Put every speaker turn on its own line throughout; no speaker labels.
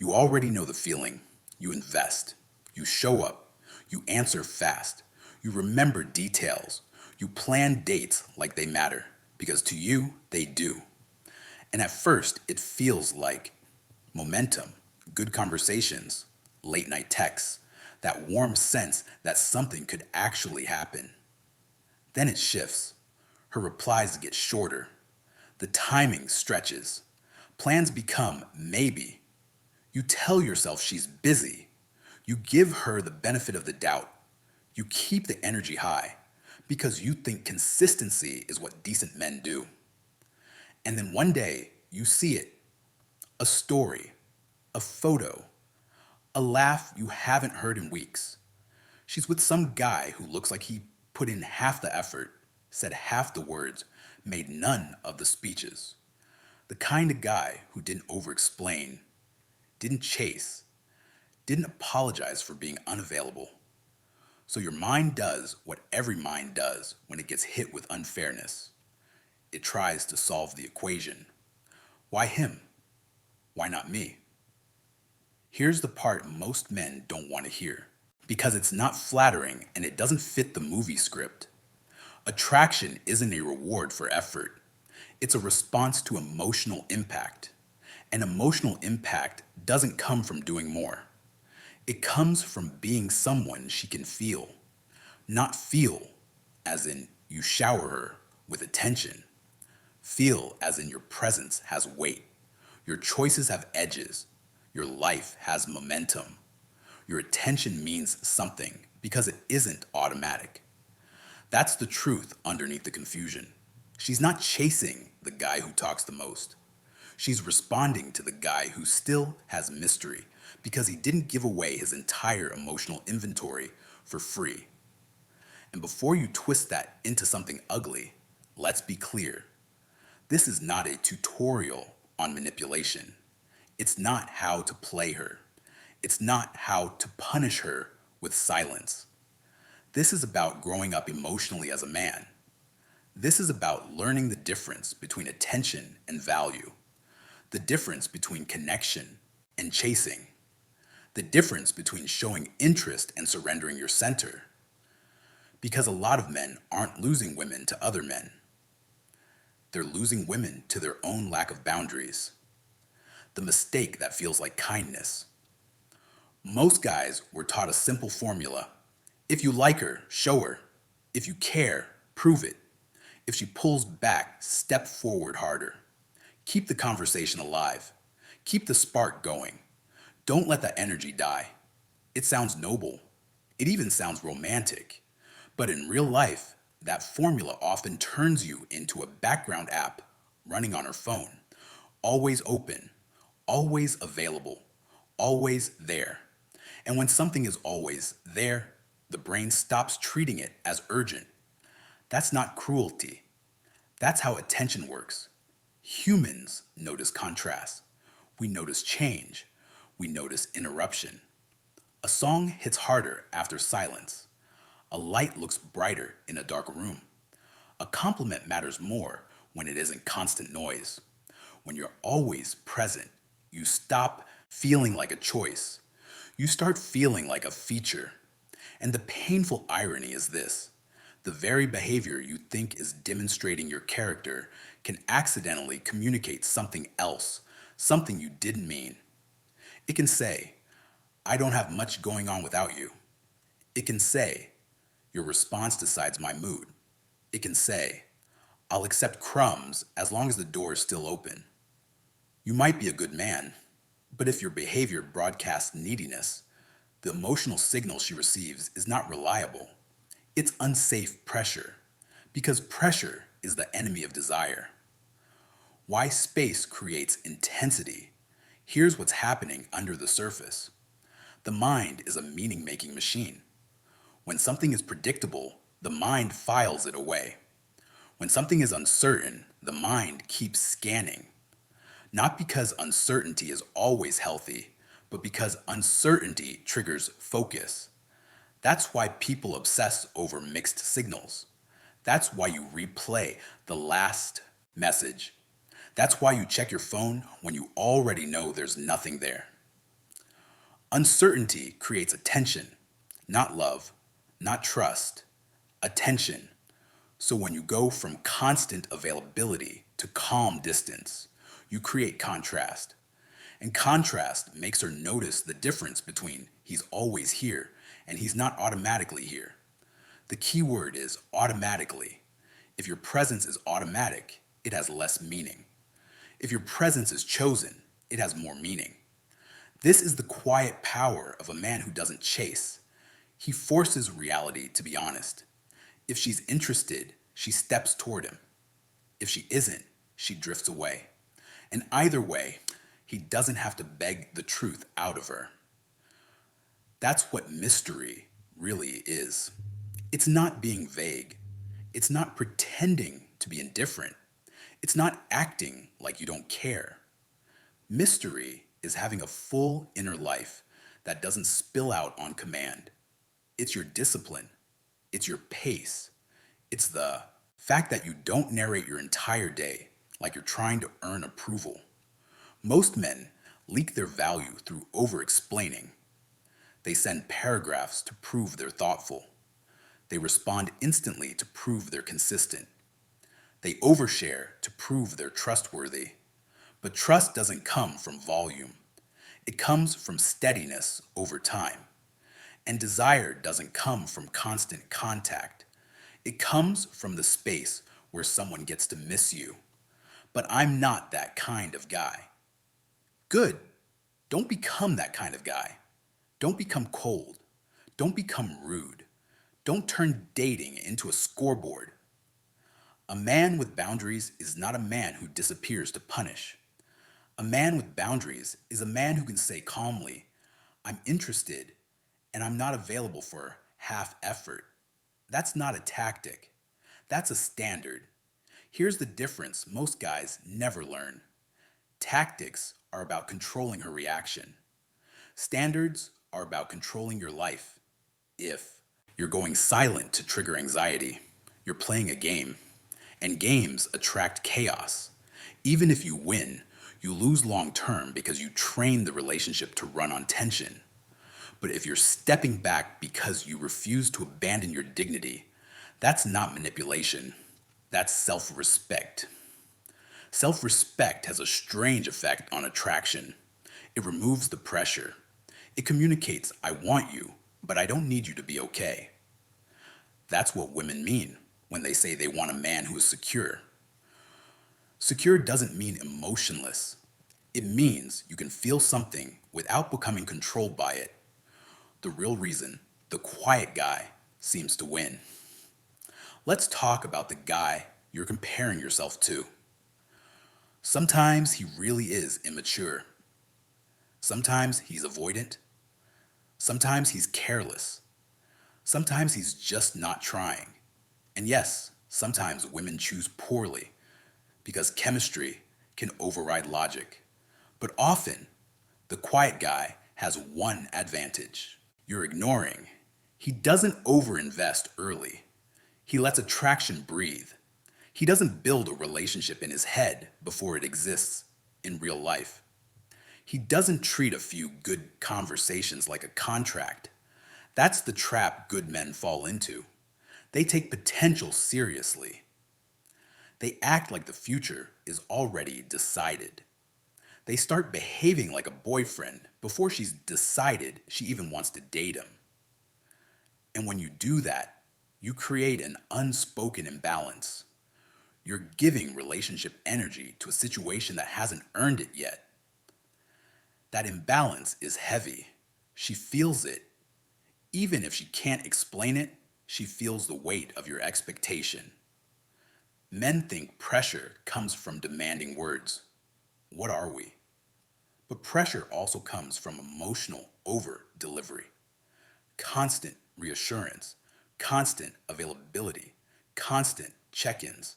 You already know the feeling. You invest. You show up. You answer fast. You remember details. You plan dates like they matter, because to you, they do. And at first, it feels like momentum, good conversations, late night texts, that warm sense that something could actually happen. Then it shifts. Her replies get shorter. The timing stretches. Plans become maybe. You tell yourself she's busy. You give her the benefit of the doubt. You keep the energy high because you think consistency is what decent men do. And then one day, you see it, a story, a photo, a laugh you haven't heard in weeks. She's with some guy who looks like he put in half the effort, said half the words, made none of the speeches. The kind of guy who didn't over-explain, didn't chase, didn't apologize for being unavailable. So your mind does what every mind does when it gets hit with unfairness. It tries to solve the equation. Why him? Why not me? Here's the part most men don't want to hear, because it's not flattering and it doesn't fit the movie script. Attraction isn't a reward for effort. It's a response to emotional impact. And emotional impact doesn't come from doing more. It comes from being someone she can feel. Not feel, as in you shower her with attention. Feel, as in your presence has weight. Your choices have edges. Your life has momentum. Your attention means something because it isn't automatic. That's the truth underneath the confusion. She's not chasing the guy who talks the most. She's responding to the guy who still has mystery because he didn't give away his entire emotional inventory for free. And before you twist that into something ugly, let's be clear. This is not a tutorial on manipulation. It's not how to play her. It's not how to punish her with silence. This is about growing up emotionally as a man. This is about learning the difference between attention and value, the difference between connection and chasing, the difference between showing interest and surrendering your center. Because a lot of men aren't losing women to other men. They're losing women to their own lack of boundaries. The mistake that feels like kindness. Most guys were taught a simple formula. If you like her, show her. If you care, prove it. If she pulls back, step forward harder. Keep the conversation alive. Keep the spark going. Don't let that energy die. It sounds noble. It even sounds romantic. But in real life, that formula often turns you into a background app running on her phone. Always open, always available, always there. And when something is always there, the brain stops treating it as urgent. That's not cruelty. That's how attention works. Humans notice contrast. We notice change. We notice interruption. A song hits harder after silence. A light looks brighter in a dark room. A compliment matters more when it isn't constant noise. When you're always present, you stop feeling like a choice. You start feeling like a feature. And the painful irony is this. The very behavior you think is demonstrating your character can accidentally communicate something else, something you didn't mean. It can say, I don't have much going on without you. It can say, your response decides my mood. It can say, I'll accept crumbs as long as the door is still open. You might be a good man, but if your behavior broadcasts neediness, the emotional signal she receives is not reliable. It's unsafe pressure, because pressure is the enemy of desire. Why space creates intensity? Here's what's happening under the surface. The mind is a meaning-making machine. When something is predictable, the mind files it away. When something is uncertain, the mind keeps scanning. Not because uncertainty is always healthy, but because uncertainty triggers focus. That's why people obsess over mixed signals. That's why you replay the last message. That's why you check your phone when you already know there's nothing there. Uncertainty creates attention, not love, not trust, attention. So when you go from constant availability to calm distance, you create contrast. And contrast makes her notice the difference between he's always here and he's not automatically here. The key word is automatically. If your presence is automatic, it has less meaning. If your presence is chosen, it has more meaning. This is the quiet power of a man who doesn't chase. He forces reality to be honest. If she's interested, she steps toward him. If she isn't, she drifts away. And either way, he doesn't have to beg the truth out of her. That's what mystery really is. It's not being vague. It's not pretending to be indifferent. It's not acting like you don't care. Mystery is having a full inner life that doesn't spill out on command. It's your discipline. It's your pace. It's the fact that you don't narrate your entire day like you're trying to earn approval. Most men leak their value through over-explaining. They send paragraphs to prove they're thoughtful. They respond instantly to prove they're consistent. They overshare to prove they're trustworthy. But trust doesn't come from volume. It comes from steadiness over time. And desire doesn't come from constant contact. It comes from the space where someone gets to miss you. But I'm not that kind of guy. Good. Don't become that kind of guy. Don't become cold. Don't become rude. Don't turn dating into a scoreboard. A man with boundaries is not a man who disappears to punish. A man with boundaries is a man who can say calmly, I'm interested and I'm not available for half effort. That's not a tactic. That's a standard. Here's the difference most guys never learn. Tactics are about controlling her reaction. Standards are about controlling your life. If you're going silent to trigger anxiety, you're playing a game. And games attract chaos. Even if you win, you lose long term because you train the relationship to run on tension. But if you're stepping back because you refuse to abandon your dignity, that's not manipulation. That's self-respect. Self-respect has a strange effect on attraction. It removes the pressure. It communicates, I want you, but I don't need you to be okay. That's what women mean when they say they want a man who is secure. Secure doesn't mean emotionless. It means you can feel something without becoming controlled by it. The real reason the quiet guy seems to win. Let's talk about the guy you're comparing yourself to. Sometimes he really is immature. Sometimes he's avoidant. Sometimes he's careless. Sometimes he's just not trying. And yes, sometimes women choose poorly because chemistry can override logic. But often, the quiet guy has one advantage. You're ignoring. He doesn't overinvest early. He lets attraction breathe. He doesn't build a relationship in his head before it exists in real life. He doesn't treat a few good conversations like a contract. That's the trap good men fall into. They take potential seriously. They act like the future is already decided. They start behaving like a boyfriend before she's decided she even wants to date him. And when you do that, you create an unspoken imbalance. You're giving relationship energy to a situation that hasn't earned it yet. That imbalance is heavy. She feels it. Even if she can't explain it, she feels the weight of your expectation. Men think pressure comes from demanding words. What are we? But pressure also comes from emotional over-delivery. Constant reassurance, constant availability, constant check-ins.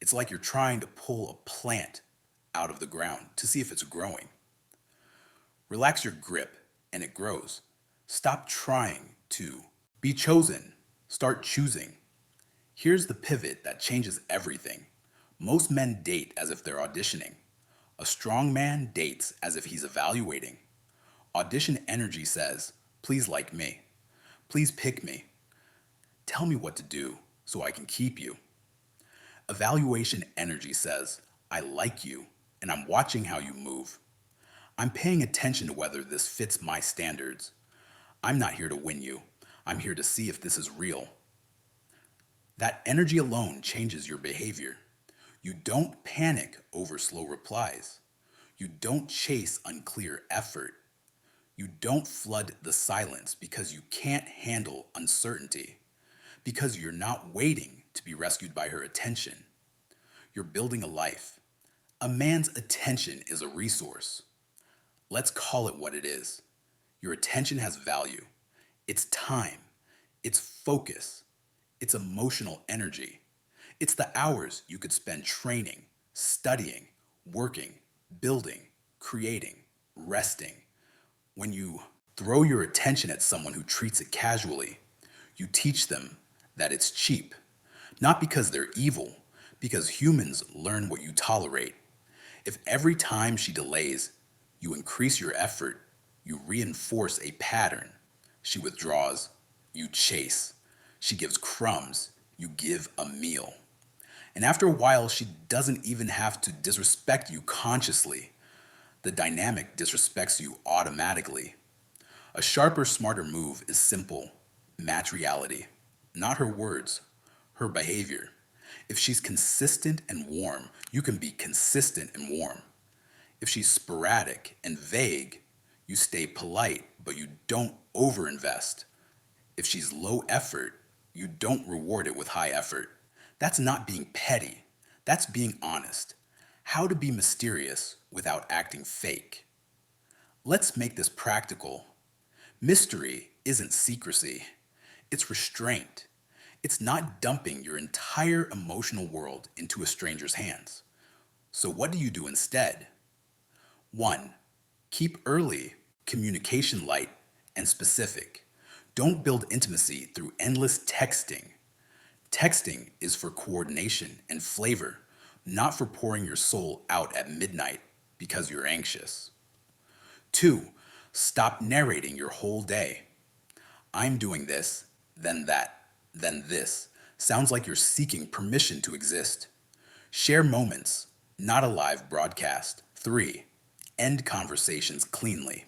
It's like you're trying to pull a plant out of the ground to see if it's growing. Relax your grip and it grows. Stop trying to be chosen. Start choosing. Here's the pivot that changes everything. Most men date as if they're auditioning. A strong man dates as if he's evaluating. Audition energy says, please like me. Please pick me. Tell me what to do so I can keep you. Evaluation energy says, I like you and I'm watching how you move. I'm paying attention to whether this fits my standards. I'm not here to win you. I'm here to see if this is real. That energy alone changes your behavior. You don't panic over slow replies. You don't chase unclear effort. You don't flood the silence because you can't handle uncertainty, because you're not waiting to be rescued by her attention. You're building a life. A man's attention is a resource. Let's call it what it is. Your attention has value. It's time. It's focus. It's emotional energy. It's the hours you could spend training, studying, working, building, creating, resting. When you throw your attention at someone who treats it casually, you teach them that it's cheap. Not because they're evil, because humans learn what you tolerate. If every time she delays, you increase your effort, you reinforce a pattern. She withdraws, you chase. She gives crumbs, you give a meal. And after a while, she doesn't even have to disrespect you consciously. The dynamic disrespects you automatically. A sharper, smarter move is simple. Match reality. Not her words, her behavior. If she's consistent and warm, you can be consistent and warm. If she's sporadic and vague, you stay polite, but you don't overinvest. If she's low effort, you don't reward it with high effort. That's not being petty. That's being honest. How to be mysterious without acting fake. Let's make this practical. Mystery isn't secrecy. It's restraint. It's not dumping your entire emotional world into a stranger's hands. So what do you do instead? 1. Keep early communication light and specific. Don't build intimacy through endless texting. Texting is for coordination and flavor, not for pouring your soul out at midnight because you're anxious. 2. Stop narrating your whole day. I'm doing this, then that, then this. Sounds like you're seeking permission to exist. Share moments, not a live broadcast. 3. End conversations cleanly.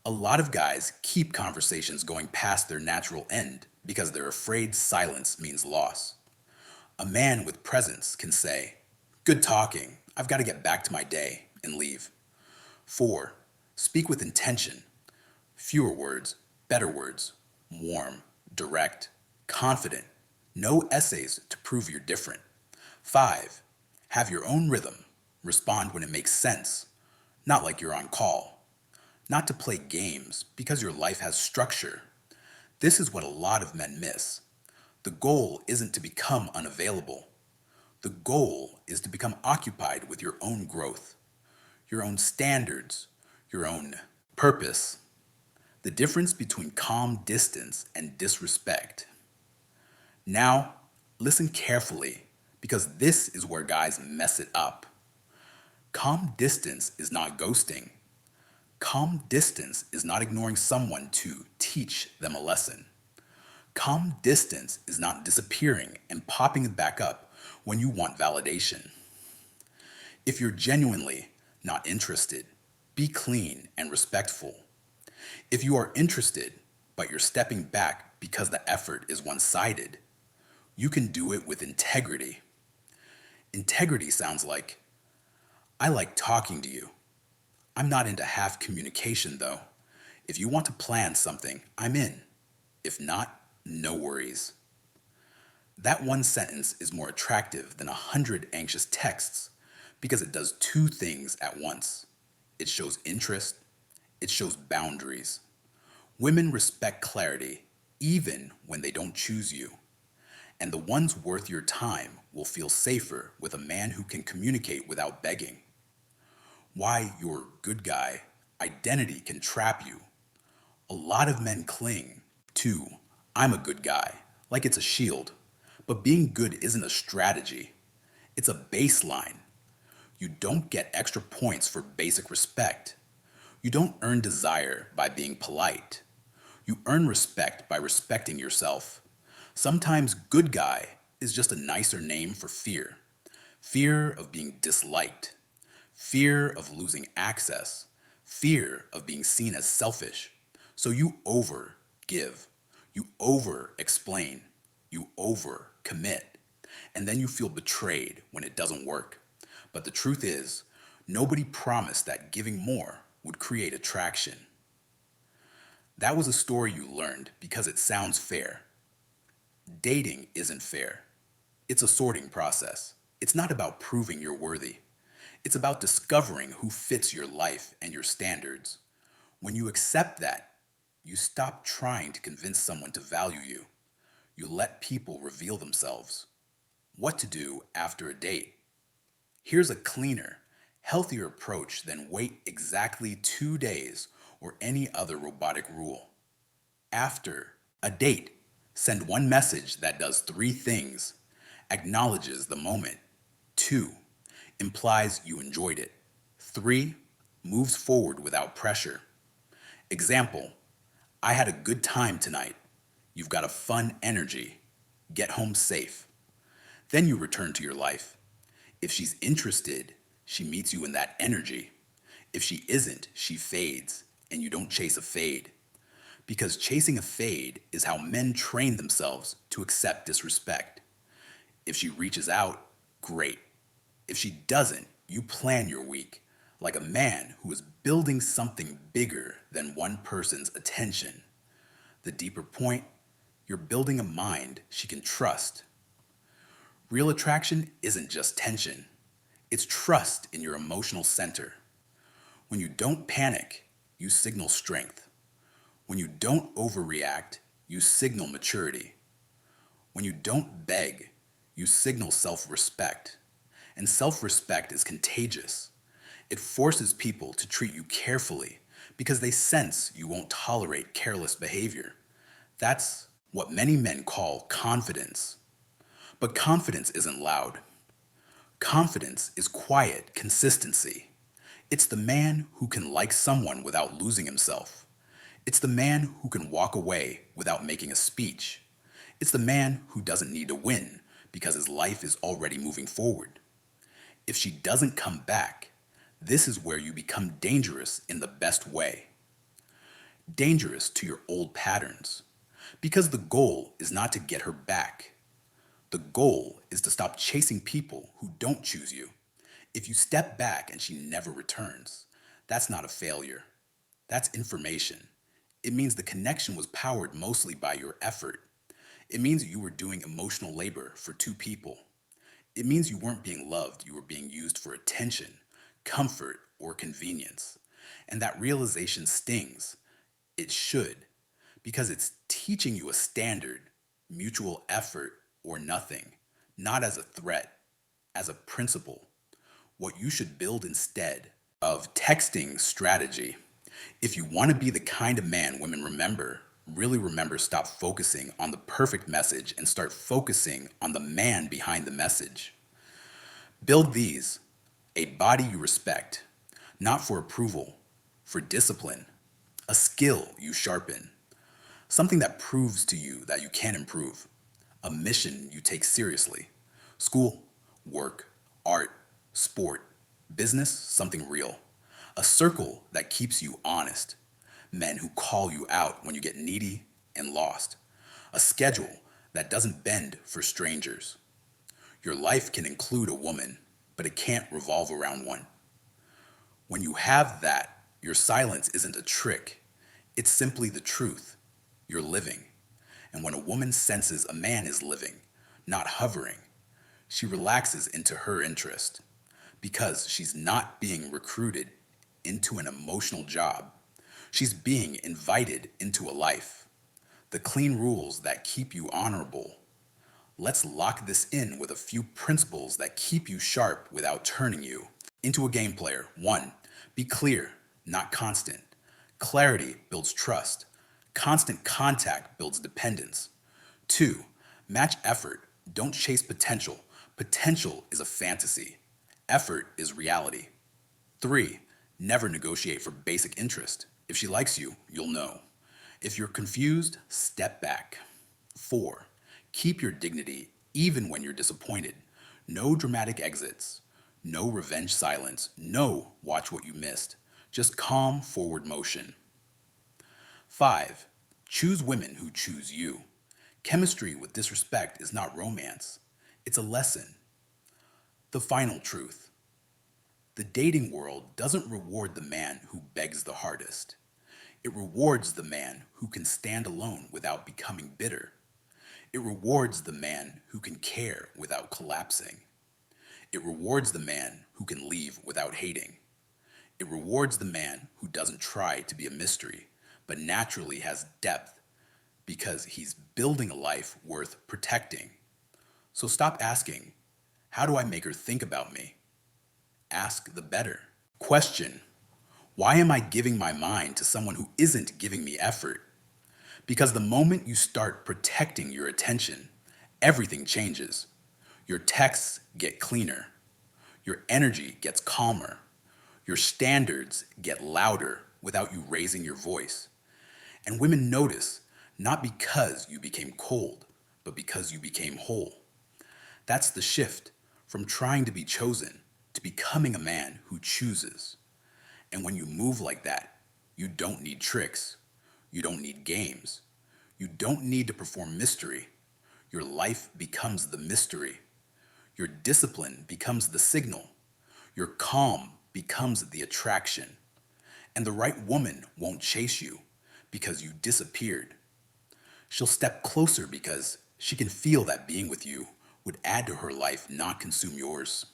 A lot of guys keep conversations going past their natural end because they're afraid silence means loss. A man with presence can say, good talking, I've got to get back to my day, and leave. 4. Speak with intention. Fewer words, better words. Warm, direct, confident. No essays to prove you're different. 5. Have your own rhythm. Respond when it makes sense. Not like you're on call. Not to play games, because your life has structure. This is what a lot of men miss. The goal isn't to become unavailable. The goal is to become occupied with your own growth, your own standards, your own purpose. The difference between calm distance and disrespect. Now, listen carefully, because this is where guys mess it up. Calm distance is not ghosting. Calm distance is not ignoring someone to teach them a lesson. Calm distance is not disappearing and popping back up when you want validation. If you're genuinely not interested, be clean and respectful. If you are interested, but you're stepping back because the effort is one-sided, you can do it with integrity. Integrity sounds like, I like talking to you. I'm not into half communication though. If you want to plan something, I'm in. If not, no worries. That one sentence is more attractive than 100 anxious texts because it does two things at once. It shows interest, it shows boundaries. Women respect clarity even when they don't choose you. And the ones worth your time will feel safer with a man who can communicate without begging. Why you're a good guy, identity can trap you. A lot of men cling to, I'm a good guy, like it's a shield. But being good isn't a strategy. It's a baseline. You don't get extra points for basic respect. You don't earn desire by being polite. You earn respect by respecting yourself. Sometimes good guy is just a nicer name for fear. Fear of being disliked. Fear of losing access. Fear of being seen as selfish. So you over give. You over explain. You over commit. And then you feel betrayed when it doesn't work. But the truth is, nobody promised that giving more would create attraction. That was a story you learned because it sounds fair. Dating isn't fair. It's a sorting process. It's not about proving you're worthy. It's about discovering who fits your life and your standards. When you accept that, you stop trying to convince someone to value you. You let people reveal themselves. What to do after a date. Here's a cleaner, healthier approach than wait exactly 2 days or any other robotic rule. After a date, send one message that does three things: acknowledges the moment, 2, implies you enjoyed it, 3, moves forward without pressure. Example: I had a good time tonight. You've got a fun energy. Get home safe. Then you return to your life. If she's interested, she meets you in that energy. If she isn't, she fades, and you don't chase a fade. Because chasing a fade is how men train themselves to accept disrespect. If she reaches out, great. If she doesn't, you plan your week like a man who is building something bigger than one person's attention. The deeper point, you're building a mind she can trust. Real attraction isn't just tension, it's trust in your emotional center. When you don't panic, you signal strength. When you don't overreact, you signal maturity. When you don't beg, you signal self-respect. And self-respect is contagious. It forces people to treat you carefully because they sense you won't tolerate careless behavior. That's what many men call confidence. But confidence isn't loud. Confidence is quiet consistency. It's the man who can like someone without losing himself. It's the man who can walk away without making a speech. It's the man who doesn't need to win because his life is already moving forward. If she doesn't come back, this is where you become dangerous in the best way. Dangerous to your old patterns. Because the goal is not to get her back. The goal is to stop chasing people who don't choose you. If you step back and she never returns, that's not a failure. That's information. It means the connection was powered mostly by your effort. It means you were doing emotional labor for two people. It means you weren't being loved, you were being used for attention, comfort, or convenience. And that realization stings. It should, because it's teaching you a standard, mutual effort, or nothing, not as a threat, as a principle. What you should build instead of texting strategy. If you want to be the kind of man women remember, really remember, stop focusing on the perfect message and start focusing on the man behind the message. Build these: a body you respect, not for approval, for discipline, a skill you sharpen, something that proves to you that you can improve, a mission you take seriously, school, work, art, sport, business, something real, a circle that keeps you honest, men who call you out when you get needy and lost, a schedule that doesn't bend for strangers. Your life can include a woman, but it can't revolve around one. When you have that, your silence isn't a trick. It's simply the truth. You're living. And when a woman senses a man is living, not hovering, she relaxes into her interest because she's not being recruited into an emotional job. She's being invited into a life. The clean rules that keep you honorable. Let's lock this in with a few principles that keep you sharp without turning you into a game player. 1. Be clear, not constant. Clarity builds trust. Constant contact builds dependence. 2. Match effort. Don't chase potential. Potential is a fantasy. Effort is reality. 3. Never negotiate for basic interest. If she likes you, you'll know. If you're confused, step back. 4. Keep your dignity even when you're disappointed. No dramatic exits. No revenge silence. No watch what you missed. Just calm forward motion. 5. Choose women who choose you. Chemistry with disrespect is not romance. It's a lesson. The final truth. The dating world doesn't reward the man who begs the hardest. It rewards the man who can stand alone without becoming bitter. It rewards the man who can care without collapsing. It rewards the man who can leave without hating. It rewards the man who doesn't try to be a mystery, but naturally has depth because he's building a life worth protecting. So stop asking, how do I make her think about me? Ask the better. Question, why am I giving my mind to someone who isn't giving me effort? Because the moment you start protecting your attention, everything changes. Your texts get cleaner. Your energy gets calmer. Your standards get louder without you raising your voice. And women notice, not because you became cold, but because you became whole. That's the shift from trying to be chosen to becoming a man who chooses. And when you move like that, you don't need tricks. You don't need games. You don't need to perform mystery. Your life becomes the mystery. Your discipline becomes the signal. Your calm becomes the attraction. And the right woman won't chase you because you disappeared. She'll step closer because she can feel that being with you would add to her life, not consume yours.